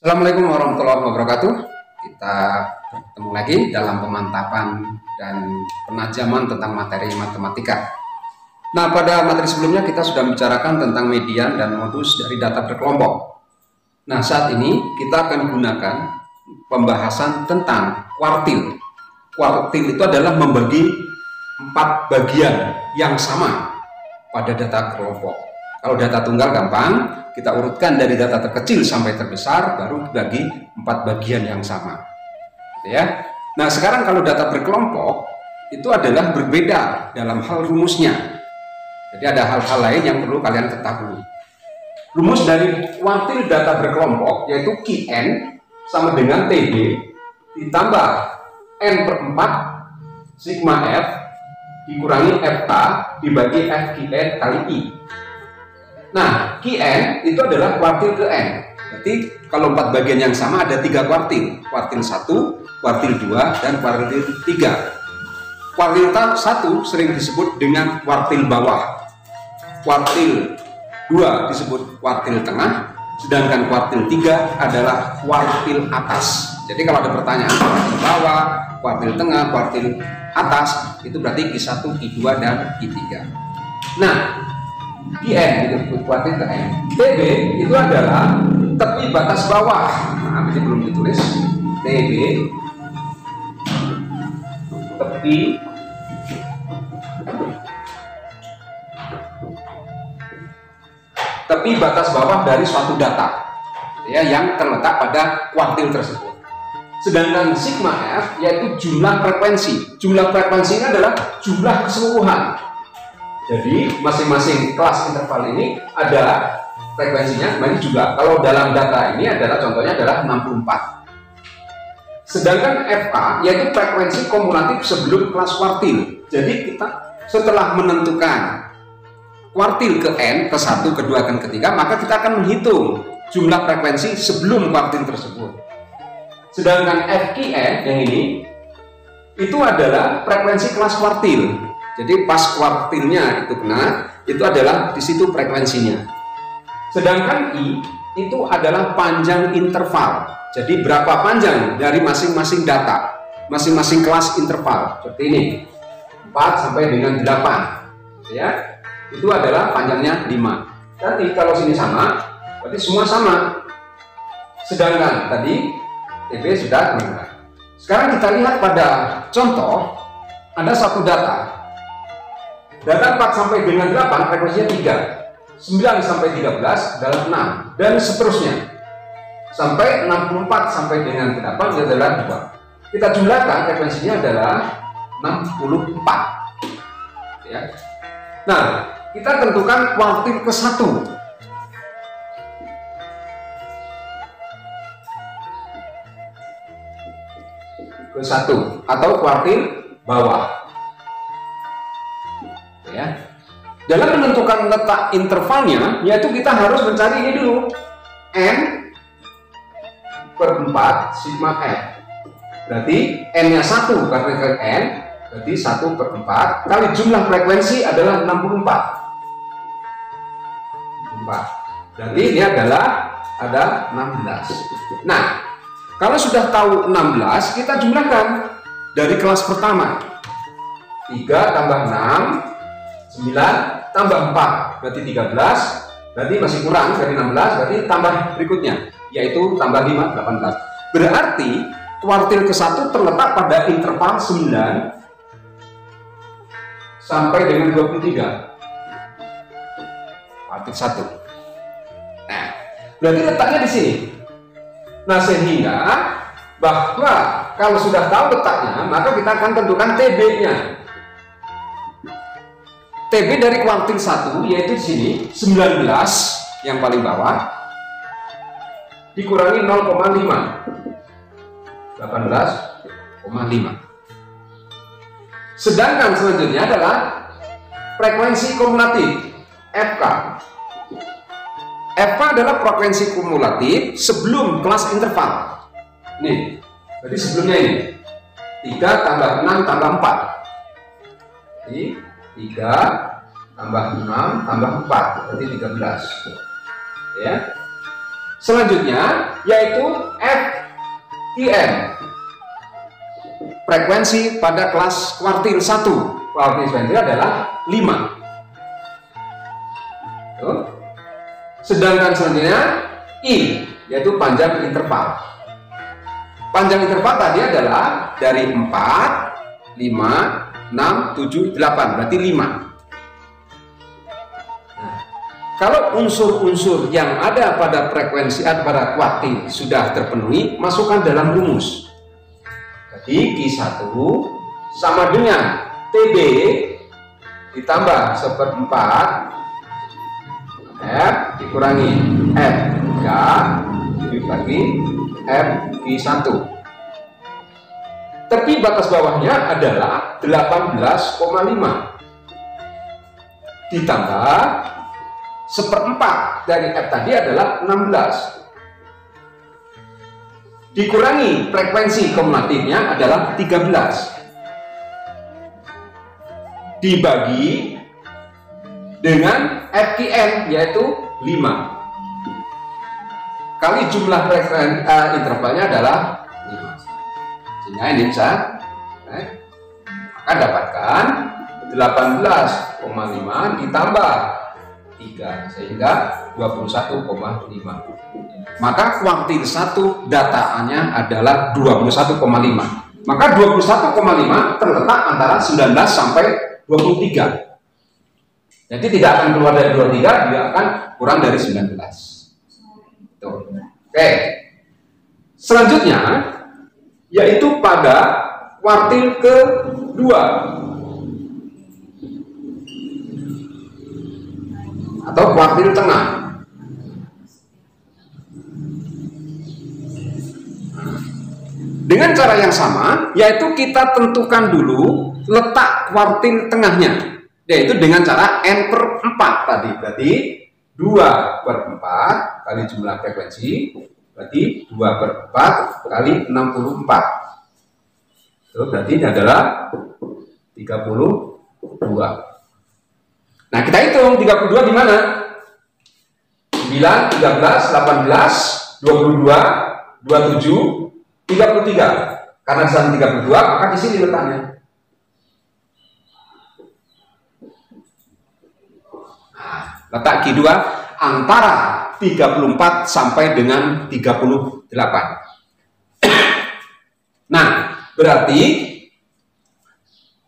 Assalamualaikum warahmatullahi wabarakatuh. Kita bertemu lagi dalam pemantapan dan penajaman tentang materi matematika. Nah, pada materi sebelumnya kita sudah membicarakan tentang median dan modus dari data berkelompok. Nah, saat ini kita akan gunakan pembahasan tentang kuartil. Kuartil itu adalah membagi 4 bagian yang sama pada data kelompok. Kalau data tunggal gampang, kita urutkan dari data terkecil sampai terbesar, baru dibagi 4 bagian yang sama. Gitu ya. Nah, sekarang kalau data berkelompok, itu adalah berbeda dalam hal rumusnya. Jadi ada hal-hal lain yang perlu kalian ketahui. Rumus dari kuartil data berkelompok, yaitu Qn sama dengan TB ditambah N/4 sigma F dikurangi FK dibagi FQn kali I. Nah, Qn itu adalah kuartil ke N. Berarti kalau 4 bagian yang sama ada 3 kuartil. Kuartil 1, kuartil 2, dan kuartil 3. Kuartil 1 sering disebut dengan kuartil bawah. Kuartil 2 disebut kuartil tengah. Sedangkan kuartil 3 adalah kuartil atas. Jadi kalau ada pertanyaan kuartil bawah, kuartil tengah, kuartil atas, itu berarti Q1, Q2, dan Q3. Nah, Qn itu kuartil ke N. TB itu adalah tepi batas bawah. Nah, ini belum ditulis. TB tepi batas bawah dari suatu data ya, yang terletak pada kuartil tersebut. Sedangkan sigma F yaitu jumlah frekuensi. Jumlah frekuensi ini adalah jumlah keseluruhan. Jadi masing-masing kelas interval ini ada frekuensinya. Ini juga kalau dalam data ini adalah contohnya adalah 64. Sedangkan FK yaitu frekuensi kumulatif sebelum kelas kuartil. Jadi kita setelah menentukan kuartil ke N, ke 1, ke 2, dan ke 3, maka kita akan menghitung jumlah frekuensi sebelum kuartil tersebut. Sedangkan FQn yang ini itu adalah frekuensi kelas kuartil. Jadi pas kuartilnya itu kena, itu adalah di situ frekuensinya. Sedangkan I itu adalah panjang interval. Jadi berapa panjang dari masing-masing data, masing-masing kelas interval. Seperti ini, 4 sampai dengan 8. Ya, itu adalah panjangnya 5. Nanti kalau sini sama, berarti semua sama. Sedangkan tadi TB sudah menentukan. Sekarang kita lihat pada contoh, ada satu data. Data 4 sampai dengan 8 frekuensinya 3, 9 sampai 13 adalah 6, dan seterusnya. Sampai 64 sampai dengan 8 adalah 2. Kita jumlahkan frekuensinya adalah 64. Ya. Nah, kita tentukan kuartil ke 1. Ke 1 atau kuartil bawah. Ya. Dalam menentukan letak intervalnya, yaitu kita harus mencari ini dulu, N/4 sigma F. Berarti N-nya 1 karena ke N, berarti 1/4 kali jumlah frekuensi adalah 64. Berarti ini adalah ada 16. Nah, kalau sudah tahu 16, kita jumlahkan dari kelas pertama. 3 tambah 6, 9 tambah 4 berarti 13, berarti masih kurang dari 16, berarti tambah berikutnya yaitu tambah 5, 18. Berarti kuartil ke 1 terletak pada interval 9 sampai dengan 23. Kuartil 1. Nah, berarti letaknya di sini. Nah, sehingga bahwa kalau sudah tahu letaknya, maka kita akan tentukan TB-nya. TB dari kuartil 1 yaitu di sini 19 yang paling bawah dikurangi 0,5, 18,5. Sedangkan selanjutnya adalah frekuensi kumulatif FK. FK adalah frekuensi kumulatif sebelum kelas interval. Nih, jadi sebelumnya ini 3 tambah 6 tambah 4. Jadi 3 tambah 6 tambah 4 berarti 13. Ya. Selanjutnya yaitu FIN, frekuensi pada kelas kuartil 1. Kuartil 1 adalah 5. Sedangkan selanjutnya I, yaitu panjang interval. Panjang interval tadi adalah dari 4, 5, 6, 7, 8, berarti 5. Nah, kalau unsur-unsur yang ada pada frekuensi pada kuartil sudah terpenuhi, masukkan dalam rumus. Jadi Q1 sama dengan TB ditambah 1/4 F dikurangi F3 dibagi F1. Tepi batas bawahnya adalah 18,5 ditambah 1/4 dari F tadi adalah 16 dikurangi frekuensi kumulatifnya adalah 13 dibagi dengan FQN yaitu 5 kali jumlah intervalnya adalah 5, sehingga ini bisa maka dapatkan 18,5 ditambah 3 sehingga 21,5. Maka kuartil 1 dataannya adalah 21,5. Maka 21,5 terletak antara 19 sampai 23. Jadi tidak akan keluar dari 23, dia akan kurang dari 19. Tuh. Oke. Selanjutnya yaitu pada kuartil kedua atau kuartil tengah. Dengan cara yang sama, yaitu kita tentukan dulu letak kuartil tengahnya, yaitu dengan cara N/4 tadi. Berarti 2/4 kali jumlah frekuensi, berarti 2/4 kali 64. Itu berarti ini adalah 32. Nah, kita hitung 32 di mana? 9, 13, 18, 22, 27, 33. Karena di sana 32, maka di sini letaknya. Nah, letak Q2 antara 34 sampai dengan 38. Nah, berarti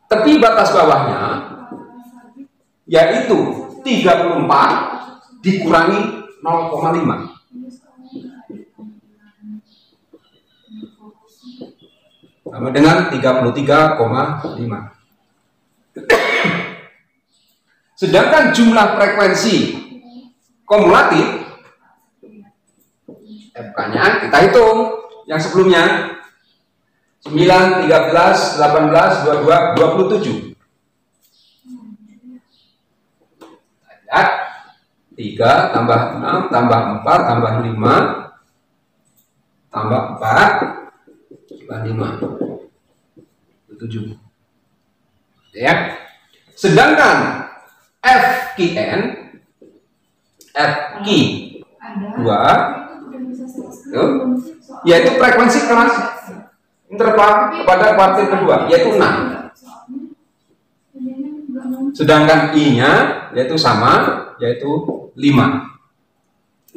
tepi batas bawahnya yaitu 34 dikurangi 0,5. Sama dengan 33,5. Sedangkan jumlah frekuensi kumulatif FK-nya kita hitung yang sebelumnya 9, 13, 18, 22, 27. Lihat 3 tambah 6 tambah 4 tambah 5 tambah 4 tambah 5 7. Ya. Sedangkan FQN FQ2 yaitu frekuensi kelas interval pada kuartil kedua yaitu 6. Sedangkan I-nya yaitu sama yaitu 5.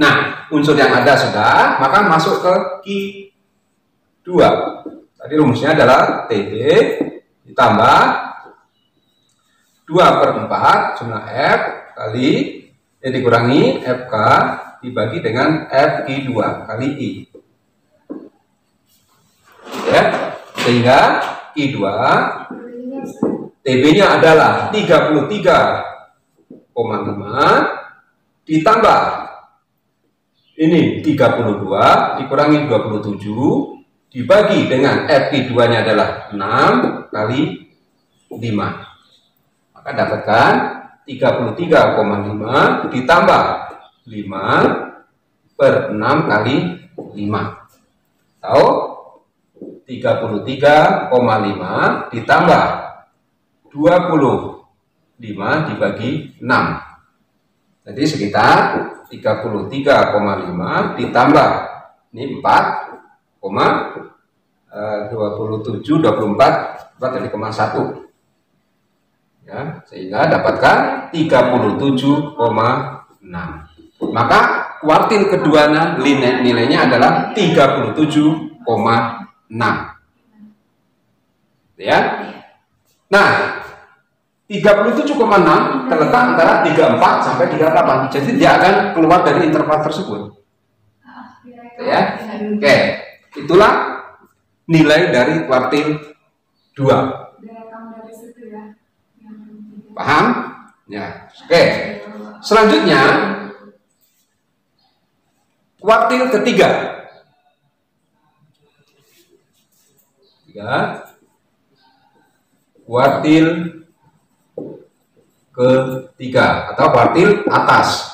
Nah, unsur yang ada sudah, maka masuk ke Q2. Tadi rumusnya adalah TB ditambah 2/4 jumlah F kali dikurangi FK dibagi dengan FQ2 kali I. Ya, sehingga Q2 TB-nya adalah 33,5 ditambah ini 32 dikurangi 27 dibagi dengan FQ2-nya adalah 6 kali 5. Maka dapatkan 33,5 ditambah 5/6 kali 5. Tahu? 33,5 ditambah 25 dibagi 6. Jadi sekitar 33,5 ditambah ini 4,27 24 dari 1 ya, sehingga dapatkan 37,6. Maka kuartil keduanya nilainya adalah 37,6 ya. Nah, 37,6 terletak antara 34 sampai 38. Jadi dia akan keluar dari interval tersebut. Ya. Oke, itulah nilai dari kuartil 2. Paham? Ya. Oke. Selanjutnya kuartil ketiga. Kuartil ketiga atau kuartil atas.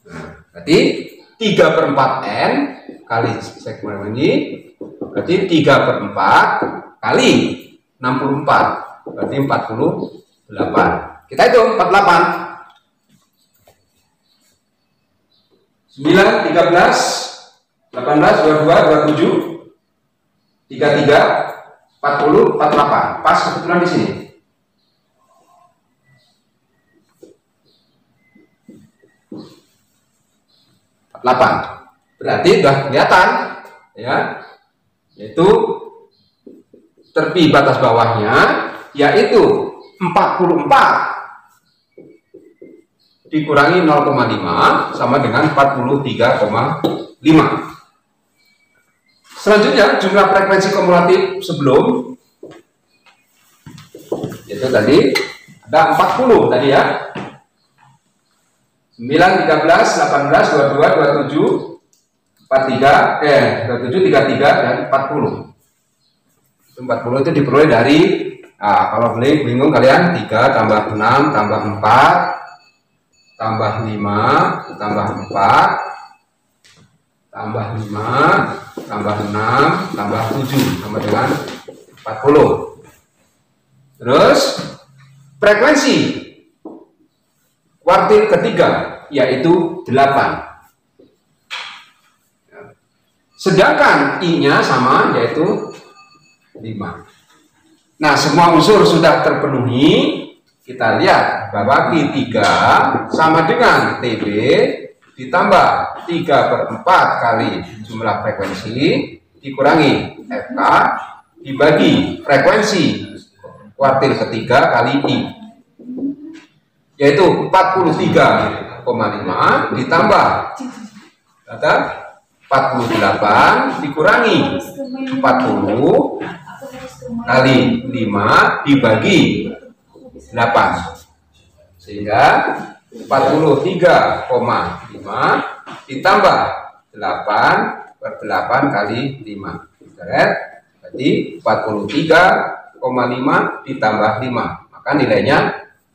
Nah, berarti 3/4 N kali segmen ini berarti 3/4 kali 64 berarti 48. Kita hitung 48. 9, 13, 18, 22, 27, 33, 40, 48. Pas kebetulan di sini. Berarti sudah kelihatan ya, yaitu tepi batas bawahnya yaitu 44 dikurangi 0,5 sama dengan 43,5. Selanjutnya jumlah frekuensi kumulatif sebelum itu tadi ada 40 tadi ya. 9, 13, 18, 22, 27, 27, 33 dan 40. 40 itu diperoleh dari kalau bingung kalian 3 tambah 6 tambah 4 tambah 5 tambah 4 tambah 5 tambah 6 tambah 7 sama dengan 40. Terus frekuensi kuartil ketiga yaitu 8. Sedangkan I-nya sama yaitu 5. Nah, semua unsur sudah terpenuhi. Kita lihat bahwa Q3 sama dengan TB ditambah 3/4 kali jumlah frekuensi dikurangi FK dibagi frekuensi kuartil ketiga kali I, yaitu 43,5 ditambah 48 dikurangi 40 kali 5 dibagi 8, sehingga 43,5 ditambah 8/8 kali 5 berarti 43,5 ditambah 5, maka nilainya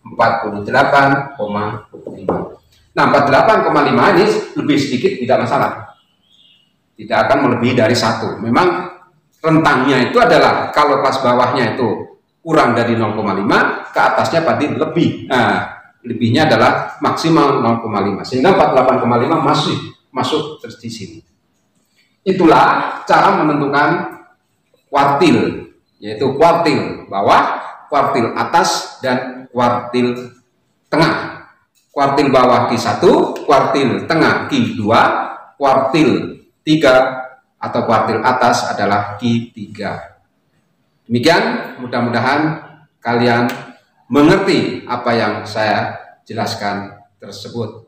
48,5. Nah, 48,5 ini lebih sedikit tidak masalah, tidak akan melebihi dari 1. Memang rentangnya itu adalah kalau kelas bawahnya itu kurang dari 0,5, ke atasnya pasti lebih. Nah, lebihnya adalah maksimal 0,5, sehingga 48,5 masih masuk di sini. Itulah cara menentukan kuartil, yaitu kuartil bawah, kuartil atas, dan kuartil tengah. Kuartil bawah Q1, kuartil tengah Q2, kuartil 3 atau kuartil atas adalah Q3. Demikian, mudah-mudahan kalian mengerti apa yang saya jelaskan tersebut.